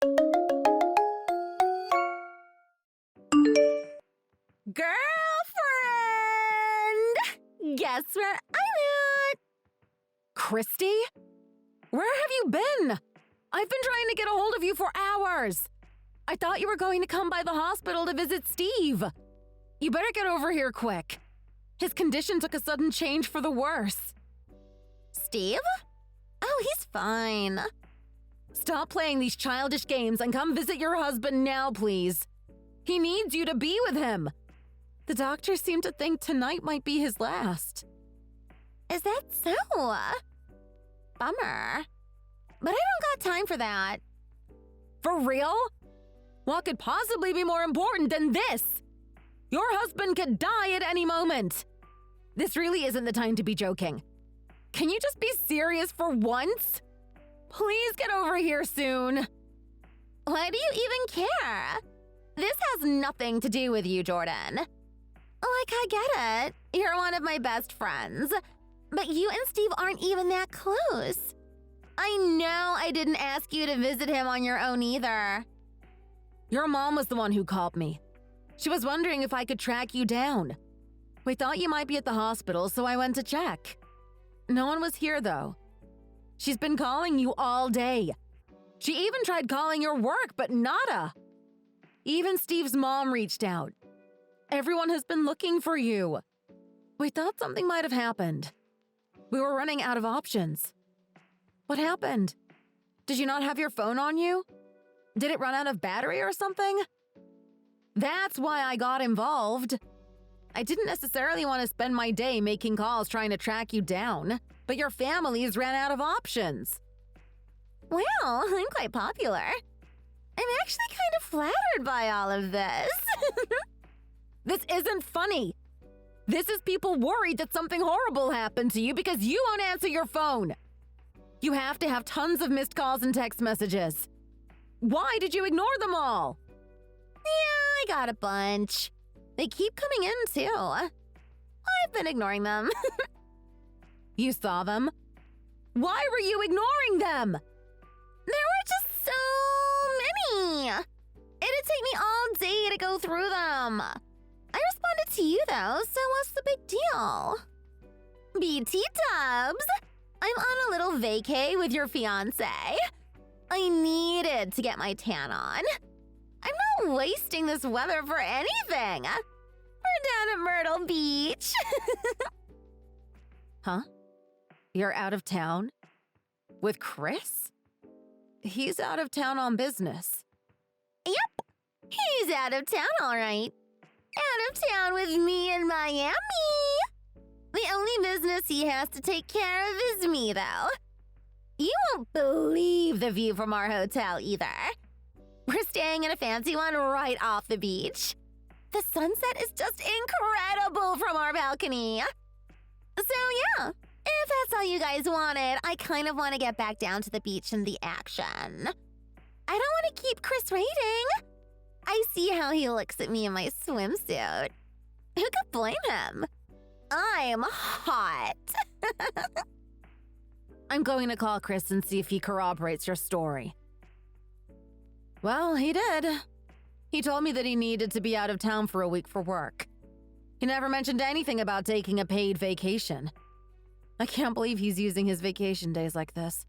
Girlfriend! Guess where I'm at? Christy? Where have you been? I've been trying to get a hold of you for hours. I thought you were going to come by the hospital to visit Steve. You better get over here quick. His condition took a sudden change for the worse. Steve? Oh, he's fine. Stop playing these childish games and come visit your husband now, please. He needs you to be with him. The doctors seem to think tonight might be his last. Is that so? Bummer. But I don't got time for that. For real? What could possibly be more important than this? Your husband could die at any moment. This really isn't the time to be joking. Can you just be serious for once? Please get over here soon. Why do you even care? This has nothing to do with you, Jordan. Like, I get it. You're one of my best friends. But you and Steve aren't even that close. I know I didn't ask you to visit him on your own either. Your mom was the one who called me. She was wondering if I could track you down. We thought you might be at the hospital, so I went to check. No one was here, though. She's been calling you all day. She even tried calling your work, but nada. Even Steve's mom reached out. Everyone has been looking for you. We thought something might have happened. We were running out of options. What happened? Did you not have your phone on you? Did it run out of battery or something? That's why I got involved. I didn't necessarily want to spend my day making calls trying to track you down, but your families ran out of options. Well, I'm quite popular. I'm actually kind of flattered by all of this. This isn't funny. This is people worried that something horrible happened to you because you won't answer your phone. You have to have tons of missed calls and text messages. Why did you ignore them all? Yeah, I got a bunch. They keep coming in, too. I've been ignoring them. You saw them? Why were you ignoring them? There were just so many. It'd take me all day to go through them. I responded to you, though, so what's the big deal? BT dubs! I'm on a little vacay with your fiancé. I needed to get my tan on. I'm not wasting this weather for anything. We're down at Myrtle Beach. Huh? You're out of town? With Chris? He's out of town on business. Yep, he's out of town, all right. Out of town with me in Miami. The only business he has to take care of is me, though. You won't believe the view from our hotel, either. We're staying in a fancy one right off the beach. The sunset is just incredible from our balcony. So yeah, if that's all you guys wanted, I kind of want to get back down to the beach and the action. I don't want to keep Chris waiting. I see how he looks at me in my swimsuit. Who could blame him? I'm hot. I'm going to call Chris and see if he corroborates your story. Well, he did. He told me that he needed to be out of town for a week for work. He never mentioned anything about taking a paid vacation. I can't believe he's using his vacation days like this.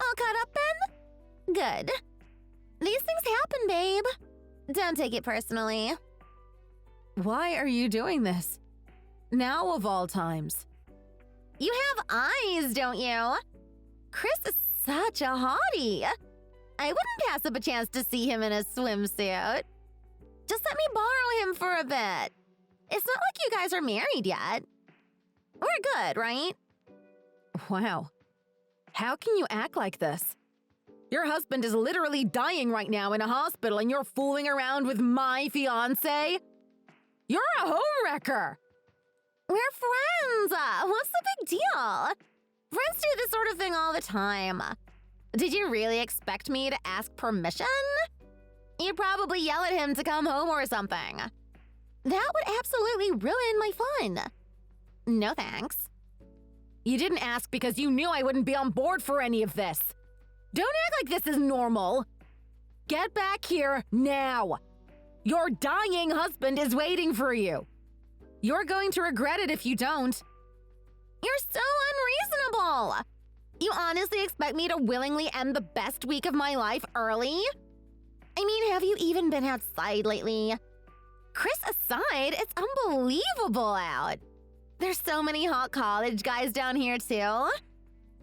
All caught up then? Good. These things happen, babe. Don't take it personally. Why are you doing this? Now of all times. You have eyes, don't you? Chris is such a hottie. I wouldn't pass up a chance to see him in a swimsuit. Just let me borrow him for a bit. It's not like you guys are married yet. We're good, right? Wow. How can you act like this? Your husband is literally dying right now in a hospital and you're fooling around with my fiancé? You're a homewrecker. We're friends. What's the big deal? Friends do this sort of thing all the time. Did you really expect me to ask permission? You'd probably yell at him to come home or something. That would absolutely ruin my fun. No thanks. You didn't ask because you knew I wouldn't be on board for any of this. Don't act like this is normal. Get back here now! Your dying husband is waiting for you! You're going to regret it if you don't. You're so unreasonable! You honestly expect me to willingly end the best week of my life early? I mean, have you even been outside lately? Chris aside, it's unbelievable out. There's so many hot college guys down here, too.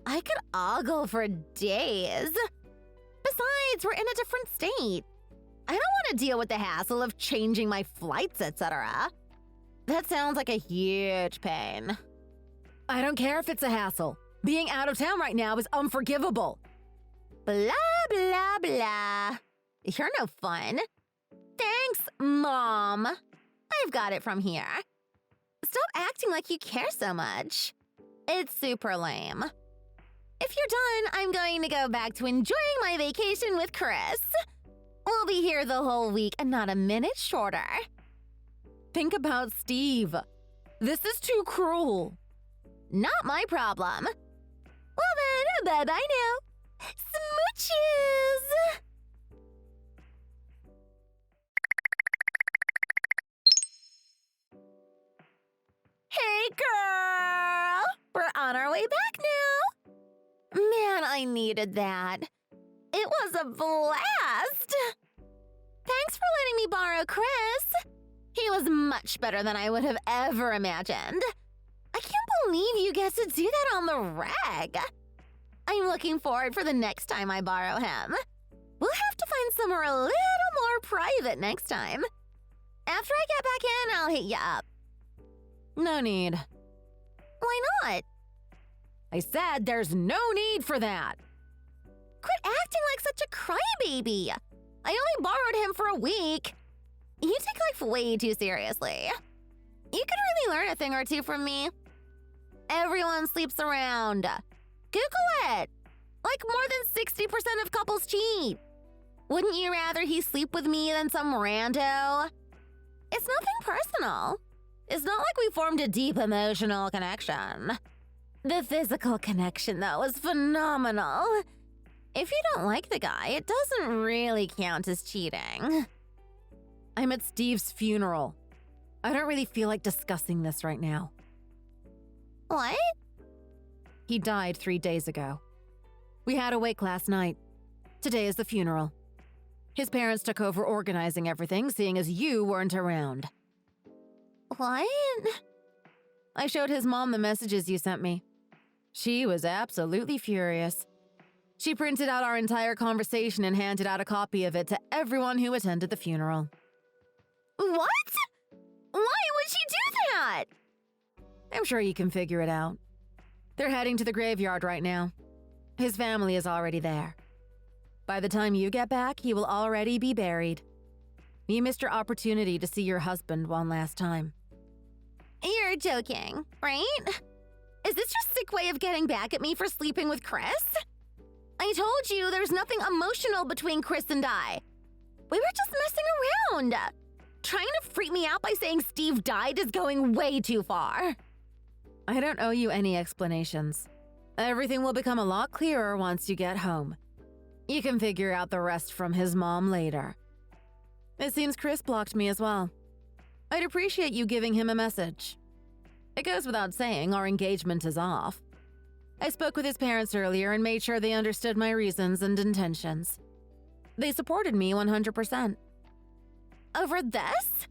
I could ogle for days. Besides, we're in a different state. I don't want to deal with the hassle of changing my flights, etc. That sounds like a huge pain. I don't care if it's a hassle. Being out of town right now is unforgivable. Blah, blah, blah. You're no fun. Thanks, Mom. I've got it from here. Stop acting like you care so much. It's super lame. If you're done, I'm going to go back to enjoying my vacation with Chris. We'll be here the whole week and not a minute shorter. Think about Steve. This is too cruel. Not my problem. Well then, bye-bye now. Smooches! Hey, girl! We're on our way back now. Man, I needed that. It was a blast! Thanks for letting me borrow Chris. He was much better than I would have ever imagined. I can't believe you get to do that on the reg. I'm looking forward for the next time I borrow him. We'll have to find somewhere a little more private next time. After I get back in, I'll hit you up. No need. Why not? I said there's no need for that. Quit acting like such a crybaby. I only borrowed him for a week. You take life way too seriously. You could really learn a thing or two from me. Everyone sleeps around. Google it. Like more than 60% of couples cheat. Wouldn't you rather he sleep with me than some rando? It's nothing personal. It's not like we formed a deep emotional connection. The physical connection, though, is phenomenal. If you don't like the guy, it doesn't really count as cheating. I'm at Steve's funeral. I don't really feel like discussing this right now. What? He died 3 days ago. We had a wake last night. Today is the funeral. His parents took over organizing everything, seeing as you weren't around. What? I showed his mom the messages you sent me. She was absolutely furious. She printed out our entire conversation and handed out a copy of it to everyone who attended the funeral. What? Why would she do that? I'm sure you can figure it out. They're heading to the graveyard right now. His family is already there. By the time you get back, he will already be buried. You missed your opportunity to see your husband one last time. You're joking, right? Is this your sick way of getting back at me for sleeping with Chris? I told you there's nothing emotional between Chris and I. We were just messing around. Trying to freak me out by saying Steve died is going way too far. I don't owe you any explanations. Everything will become a lot clearer once you get home. You can figure out the rest from his mom later. It seems Chris blocked me as well. I'd appreciate you giving him a message. It goes without saying our engagement is off. I spoke with his parents earlier and made sure they understood my reasons and intentions. They supported me 100%. Over this?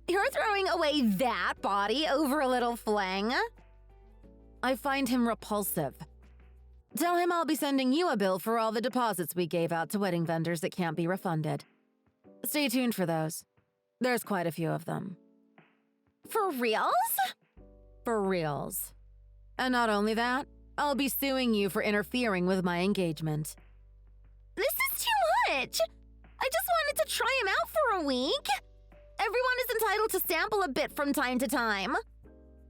You're throwing away that body over a little fling? I find him repulsive. Tell him I'll be sending you a bill for all the deposits we gave out to wedding vendors that can't be refunded. Stay tuned for those. There's quite a few of them. For reals? For reals. And not only that, I'll be suing you for interfering with my engagement. This is too much! I just wanted to try him out for a week. Everyone is entitled to sample a bit from time to time.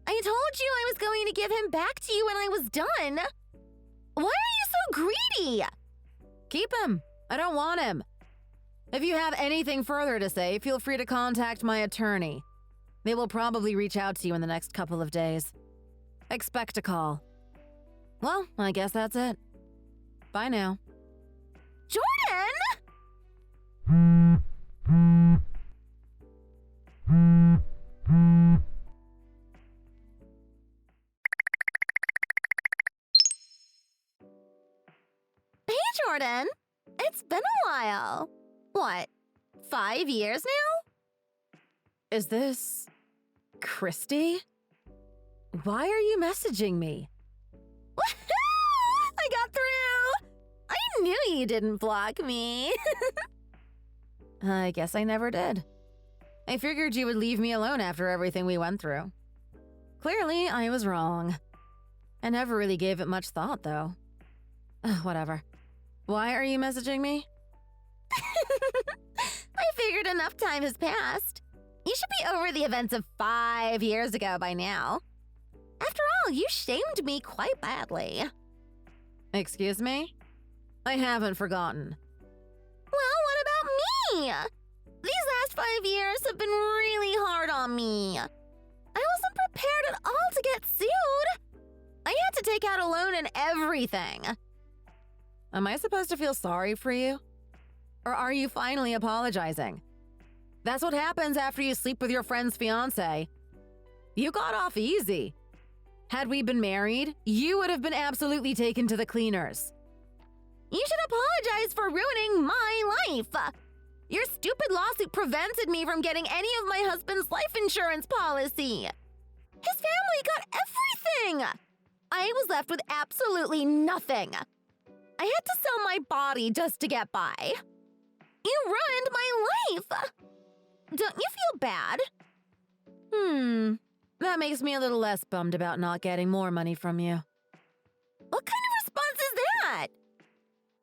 I told you I was going to give him back to you when I was done. Why are you so greedy? Keep him. I don't want him. If you have anything further to say, feel free to contact my attorney. They will probably reach out to you in the next couple of days. Expect a call. Well, I guess that's it. Bye now. Jordan! been a while. What, 5 years now? Is this Christy? Why are you messaging me? Woohoo! I got through! I knew you didn't block me. I guess I never did. I figured you would leave me alone after everything we went through. Clearly, I was wrong. I never really gave it much thought, though. Whatever. Why are you messaging me? I figured enough time has passed. You should be over the events of 5 years ago by now. After all, you shamed me quite badly. Excuse me? I haven't forgotten. Well, what about me? These last 5 years have been really hard on me. I wasn't prepared at all to get sued. I had to take out a loan and everything. Am I supposed to feel sorry for you? Or are you finally apologizing? That's what happens after you sleep with your friend's fiancé. You got off easy. Had we been married, you would have been absolutely taken to the cleaners. You should apologize for ruining my life. Your stupid lawsuit prevented me from getting any of my husband's life insurance policy. His family got everything. I was left with absolutely nothing. I had to sell my body just to get by. You ruined my life. Don't you feel bad? That makes me a little less bummed about not getting more money from you. What kind of response is that?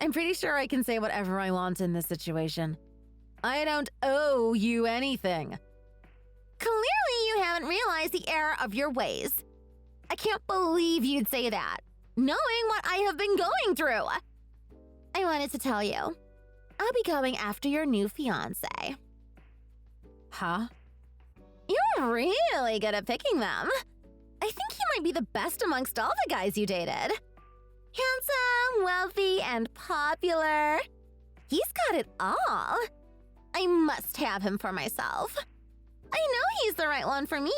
I'm pretty sure I can say whatever I want in this situation. I don't owe you anything. Clearly, you haven't realized the error of your ways. I can't believe you'd say that, knowing what I have been going through. I wanted to tell you, I'll be going after your new fiancé. Huh? You're really good at picking them. I think he might be the best amongst all the guys you dated. Handsome, wealthy, and popular. He's got it all. I must have him for myself. I know he's the right one for me.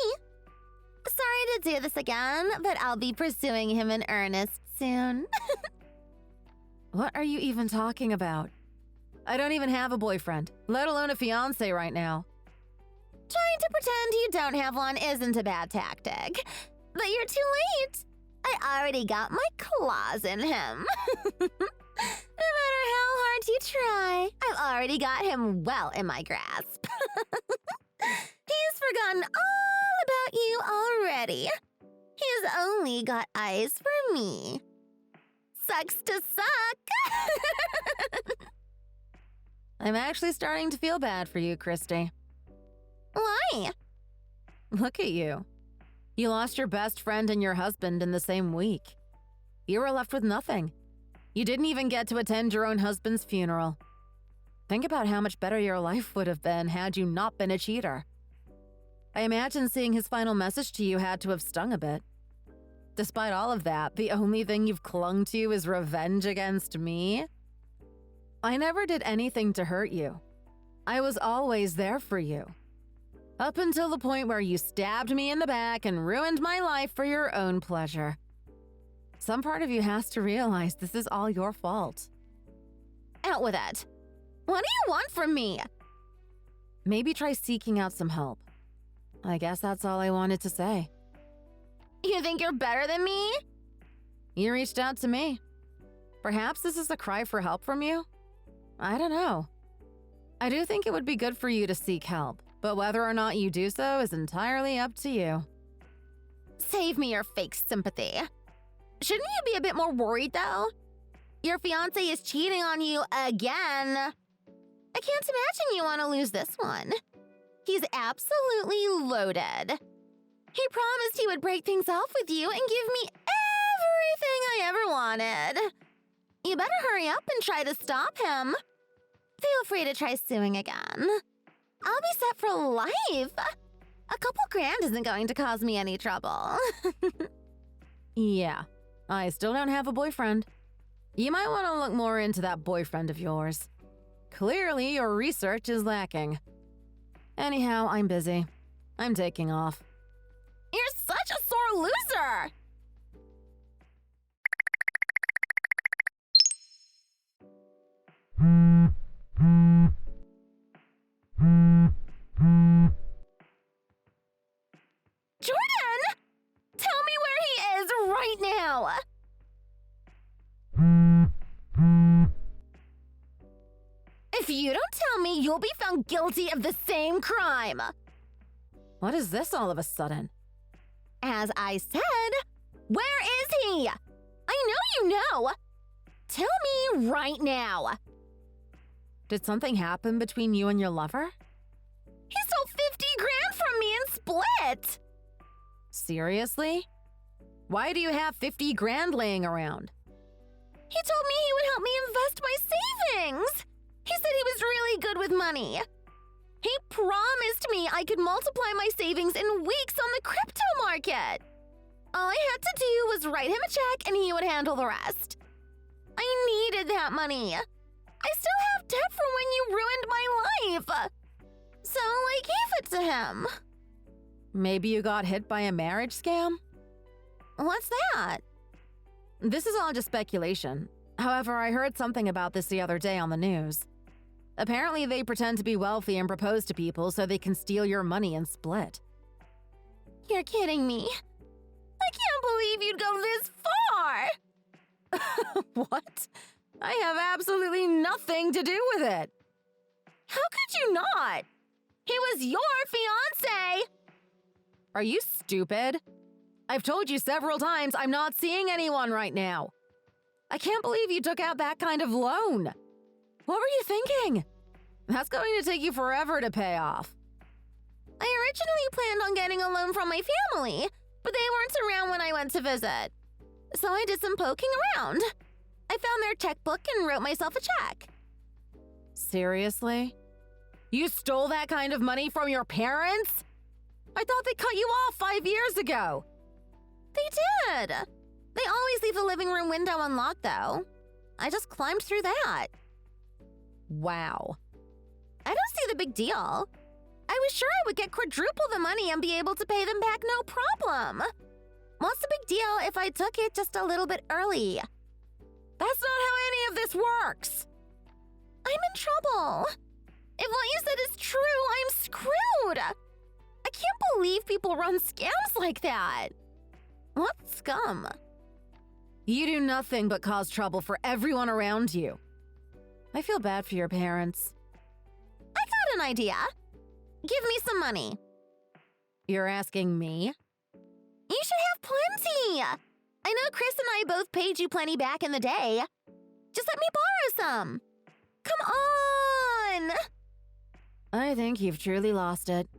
Sorry to do this again, but I'll be pursuing him in earnest soon. What are you even talking about? I don't even have a boyfriend, let alone a fiancé right now. Trying to pretend you don't have one isn't a bad tactic. But you're too late. I already got my claws in him. No matter how hard you try, I've already got him well in my grasp. He's forgotten all about you already. He's only got eyes for me. Sucks to suck. I'm actually starting to feel bad for you, Christy. Why? Look at you. You lost your best friend and your husband in the same week. You were left with nothing. You didn't even get to attend your own husband's funeral. Think about how much better your life would have been had you not been a cheater. I imagine seeing his final message to you had to have stung a bit. Despite all of that, the only thing you've clung to is revenge against me? I never did anything to hurt you. I was always there for you. Up until the point where you stabbed me in the back and ruined my life for your own pleasure. Some part of you has to realize this is all your fault. Out with it. What do you want from me? Maybe try seeking out some help. I guess that's all I wanted to say. You think you're better than me? You reached out to me. Perhaps this is a cry for help from you? I don't know. I do think it would be good for you to seek help. But whether or not you do so is entirely up to you. Save me your fake sympathy. Shouldn't you be a bit more worried, though? Your fiancé is cheating on you again. I can't imagine you want to lose this one. He's absolutely loaded. He promised he would break things off with you and give me everything I ever wanted. You better hurry up and try to stop him. Feel free to try suing again. I'll be set for life. A couple grand isn't going to cause me any trouble. Yeah, I still don't have a boyfriend. You might want to look more into that boyfriend of yours. Clearly, your research is lacking. Anyhow, I'm busy. I'm taking off. You're such a sore loser! If you don't tell me, you'll be found guilty of the same crime. What is this all of a sudden? As I said, where is he? I know you know. Tell me right now. Did something happen between you and your lover? He stole 50 grand from me and split. Seriously? Why do you have 50 grand laying around? He told me he would help me invest my savings. He said he was really good with money. He promised me I could multiply my savings in weeks on the crypto market. All I had to do was write him a check and he would handle the rest. I needed that money. I still have debt from when you ruined my life. So I gave it to him. Maybe you got hit by a marriage scam? What's that? This is all just speculation. However, I heard something about this the other day on the news. Apparently, they pretend to be wealthy and propose to people so they can steal your money and split. You're kidding me. I can't believe you'd go this far! What? I have absolutely nothing to do with it. How could you not? He was your fiancé! Are you stupid? I've told you several times I'm not seeing anyone right now. I can't believe you took out that kind of loan. What were you thinking? That's going to take you forever to pay off. I originally planned on getting a loan from my family, but they weren't around when I went to visit. So I did some poking around. I found their checkbook and wrote myself a check. Seriously? You stole that kind of money from your parents? I thought they cut you off 5 years ago. They did. They always leave the living room window unlocked, though. I just climbed through that. Wow. I don't see the big deal. I was sure I would get quadruple the money and be able to pay them back no problem. What's the big deal if I took it just a little bit early? That's not how any of this works. I'm in trouble. If what you said is true, I'm screwed. I can't believe people run scams like that. What scum? You do nothing but cause trouble for everyone around you. I feel bad for your parents. I got an idea. Give me some money. You're asking me? You should have plenty. I know Chris and I both paid you plenty back in the day. Just let me borrow some. Come on. I think you've truly lost it.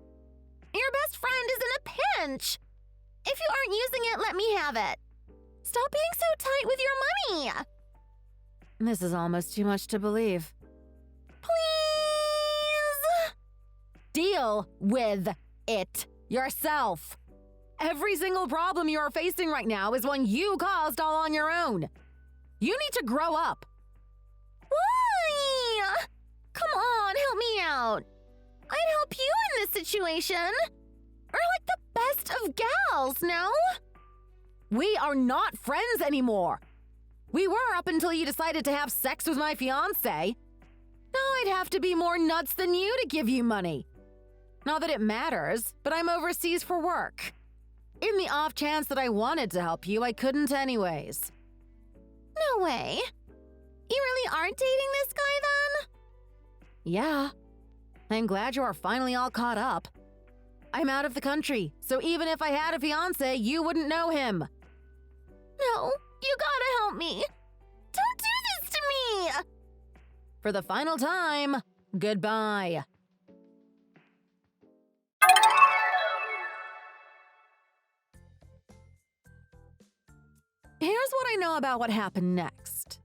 Your best friend is in a pinch. If you aren't using it, let me have it. Stop being so tight with your money. This is almost too much to believe. Please? Deal with it yourself. Every single problem you are facing right now is one you caused all on your own. You need to grow up. Why? Come on, help me out. I'd help you in this situation. We're like the best of gals, no? We are not friends anymore. We were up until you decided to have sex with my fiancé. Now I'd have to be more nuts than you to give you money. Not that it matters, but I'm overseas for work. In the off chance that I wanted to help you, I couldn't anyways. No way. You really aren't dating this guy then? Yeah. I'm glad you are finally all caught up. I'm out of the country, so even if I had a fiancé, you wouldn't know him. No, you gotta help me. Don't do this to me! For the final time, goodbye. Here's what I know about what happened next.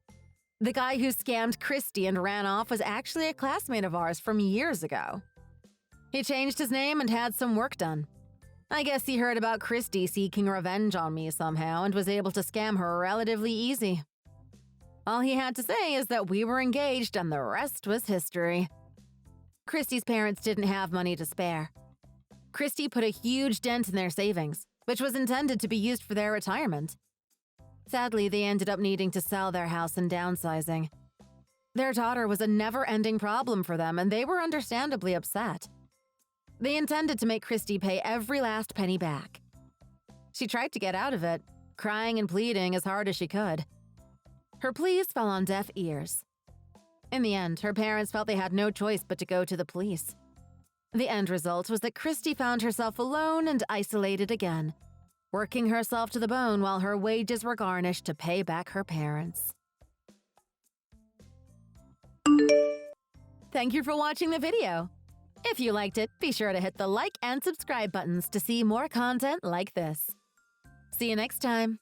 The guy who scammed Christy and ran off was actually a classmate of ours from years ago. He changed his name and had some work done. I guess he heard about Christy seeking revenge on me somehow and was able to scam her relatively easy. All he had to say is that we were engaged and the rest was history. Christy's parents didn't have money to spare. Christy put a huge dent in their savings, which was intended to be used for their retirement. Sadly, they ended up needing to sell their house and downsizing. Their daughter was a never-ending problem for them, and they were understandably upset. They intended to make Christy pay every last penny back. She tried to get out of it, crying and pleading as hard as she could. Her pleas fell on deaf ears. In the end, her parents felt they had no choice but to go to the police. The end result was that Christy found herself alone and isolated again, working herself to the bone while her wages were garnished to pay back her parents. Thank you for watching the video. If you liked it, be sure to hit the like and subscribe buttons to see more content like this. See you next time.